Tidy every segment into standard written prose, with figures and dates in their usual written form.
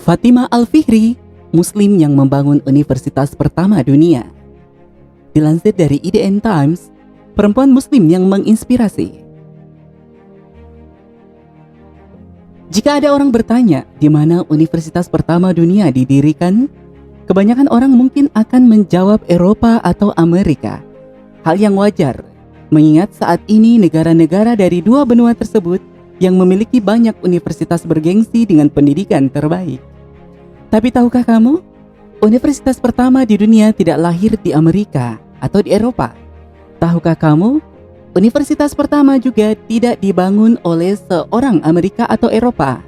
Fatimah Al-Fihri, Muslim yang membangun universitas pertama dunia. Dilansir dari IDN Times, perempuan Muslim yang menginspirasi. Jika ada orang bertanya di mana universitas pertama dunia didirikan, kebanyakan orang mungkin akan menjawab Eropa atau Amerika. Hal yang wajar, mengingat saat ini negara-negara dari dua benua tersebut yang memiliki banyak universitas bergengsi dengan pendidikan terbaik. Tapi tahukah kamu, universitas pertama di dunia tidak lahir di Amerika atau di Eropa. Tahukah kamu, universitas pertama juga tidak dibangun oleh seorang Amerika atau Eropa,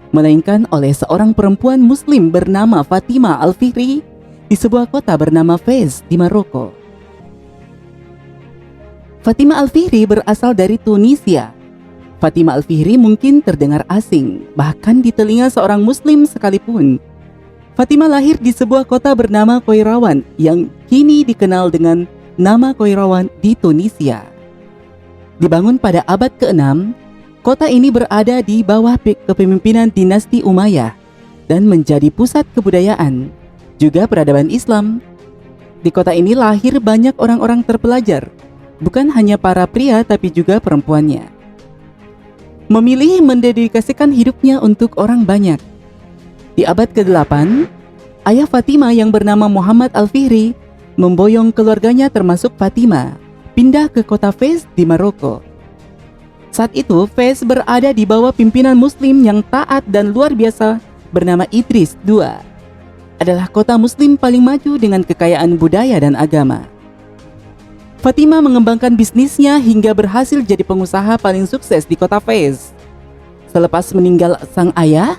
melainkan oleh seorang perempuan Muslim bernama Fatimah Al-Fihri di sebuah kota bernama Fez di Maroko. Fatimah Al-Fihri berasal dari Tunisia. Fatimah Al-Fihri mungkin terdengar asing, bahkan di telinga seorang Muslim sekalipun. Fatimah lahir di sebuah kota bernama Qairawan yang kini dikenal dengan nama Qairawan di Tunisia. Dibangun pada abad ke-6, kota ini berada di bawah kepemimpinan dinasti Umayyah dan menjadi pusat kebudayaan, juga peradaban Islam. Di kota ini lahir banyak orang-orang terpelajar, bukan hanya para pria tapi juga perempuannya. Memilih mendedikasikan hidupnya untuk orang banyak. Di abad ke-8, ayah Fatimah yang bernama Muhammad Al-Fihri memboyong keluarganya termasuk Fatimah pindah ke kota Fez di Maroko. Saat itu Fez berada di bawah pimpinan Muslim yang taat dan luar biasa bernama Idris II. Adalah kota Muslim paling maju dengan kekayaan budaya dan agama. Fatimah mengembangkan bisnisnya hingga berhasil jadi pengusaha paling sukses di kota Fez. Selepas meninggal sang ayah,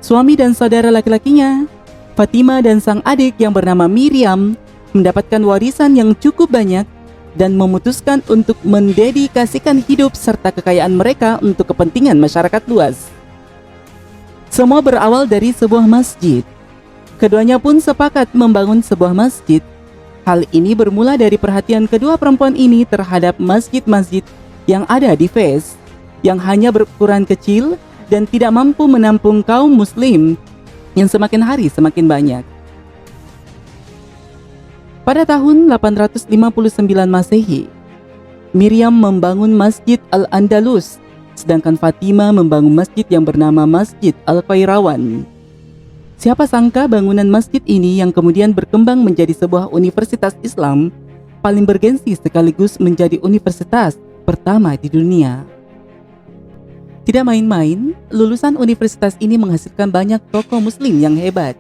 suami dan saudara laki-lakinya, Fatimah dan sang adik yang bernama Miriam mendapatkan warisan yang cukup banyak dan memutuskan untuk mendedikasikan hidup serta kekayaan mereka untuk kepentingan masyarakat luas. Semua berawal dari sebuah masjid. Keduanya pun sepakat membangun sebuah masjid. Hal ini bermula dari perhatian kedua perempuan ini terhadap masjid-masjid yang ada di Fez, yang hanya berukuran kecil dan tidak mampu menampung kaum Muslim yang semakin hari semakin banyak. Pada tahun 859 Masehi, Miriam membangun Masjid Al-Andalus, sedangkan Fatimah membangun masjid yang bernama Masjid Al-Qairawan. Siapa sangka bangunan masjid ini yang kemudian berkembang menjadi sebuah universitas Islam paling bergensi sekaligus menjadi universitas pertama di dunia. Tidak main-main, lulusan universitas ini menghasilkan banyak tokoh Muslim yang hebat.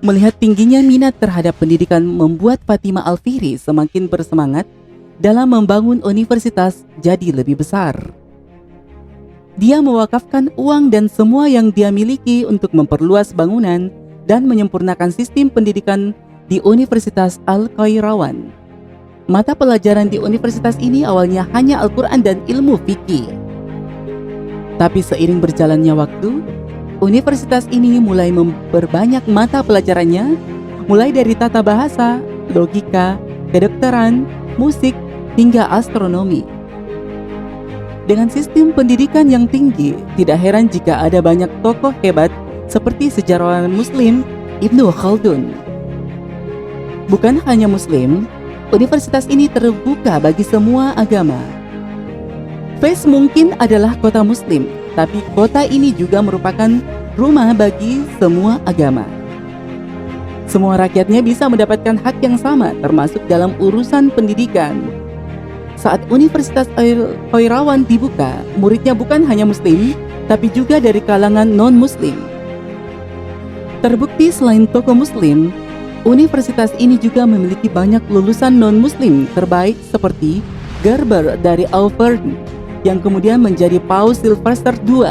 Melihat tingginya minat terhadap pendidikan membuat Fatimah Al-Fihri semakin bersemangat dalam membangun universitas jadi lebih besar. Dia mewakafkan uang dan semua yang dia miliki untuk memperluas bangunan dan menyempurnakan sistem pendidikan di Universitas Al-Qairawan. Mata pelajaran di universitas ini awalnya hanya Al-Quran dan ilmu fikih. Tapi seiring berjalannya waktu, universitas ini mulai memperbanyak mata pelajarannya, mulai dari tata bahasa, logika, kedokteran, musik, hingga astronomi. Dengan sistem pendidikan yang tinggi, tidak heran jika ada banyak tokoh hebat seperti sejarawan Muslim Ibnu Khaldun. Bukan hanya Muslim, universitas ini terbuka bagi semua agama. Fez mungkin adalah kota Muslim, tapi kota ini juga merupakan rumah bagi semua agama. Semua rakyatnya bisa mendapatkan hak yang sama, termasuk dalam urusan pendidikan. Saat Universitas Al-Qairawan dibuka, muridnya bukan hanya Muslim, tapi juga dari kalangan non-Muslim. Terbukti selain tokoh Muslim, universitas ini juga memiliki banyak lulusan non-Muslim terbaik seperti Gerber dari Auvergne, yang kemudian menjadi Paus Sylvester II.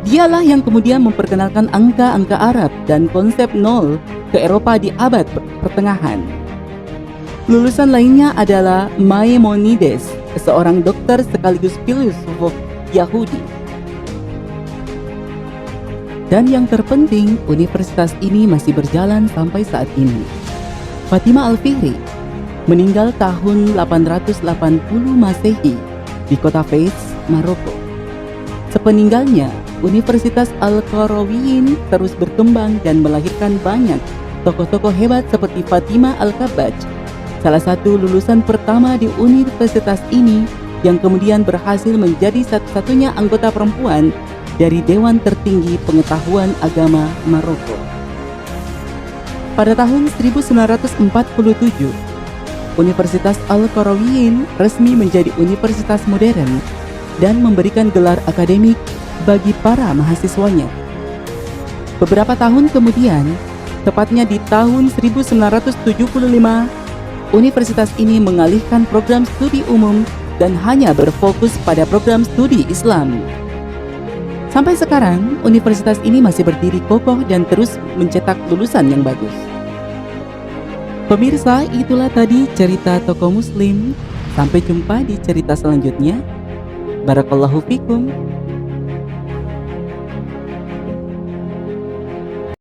Dialah yang kemudian memperkenalkan angka-angka Arab dan konsep nol ke Eropa di abad pertengahan. Lulusan lainnya adalah Maimonides, seorang dokter sekaligus filsuf Yahudi. Dan yang terpenting, universitas ini masih berjalan sampai saat ini. Fatimah Al-Fihri meninggal tahun 880 Masehi di kota Fez, Maroko. Sepeninggalnya, Universitas Al-Qarawiyyin terus berkembang dan melahirkan banyak tokoh-tokoh hebat seperti Fatimah Al-Kabbaj, salah satu lulusan pertama di universitas ini yang kemudian berhasil menjadi satu-satunya anggota perempuan dari Dewan Tertinggi Pengetahuan Agama Maroko. Pada tahun 1947, Universitas Al-Qarawiyyin resmi menjadi universitas modern dan memberikan gelar akademik bagi para mahasiswanya. Beberapa tahun kemudian, tepatnya di tahun 1975, universitas ini mengalihkan program studi umum dan hanya berfokus pada program studi Islam. Sampai sekarang, universitas ini masih berdiri kokoh dan terus mencetak lulusan yang bagus. Pemirsa, itulah tadi cerita tokoh muslim. Sampai jumpa di cerita selanjutnya. Barakallahu fikum.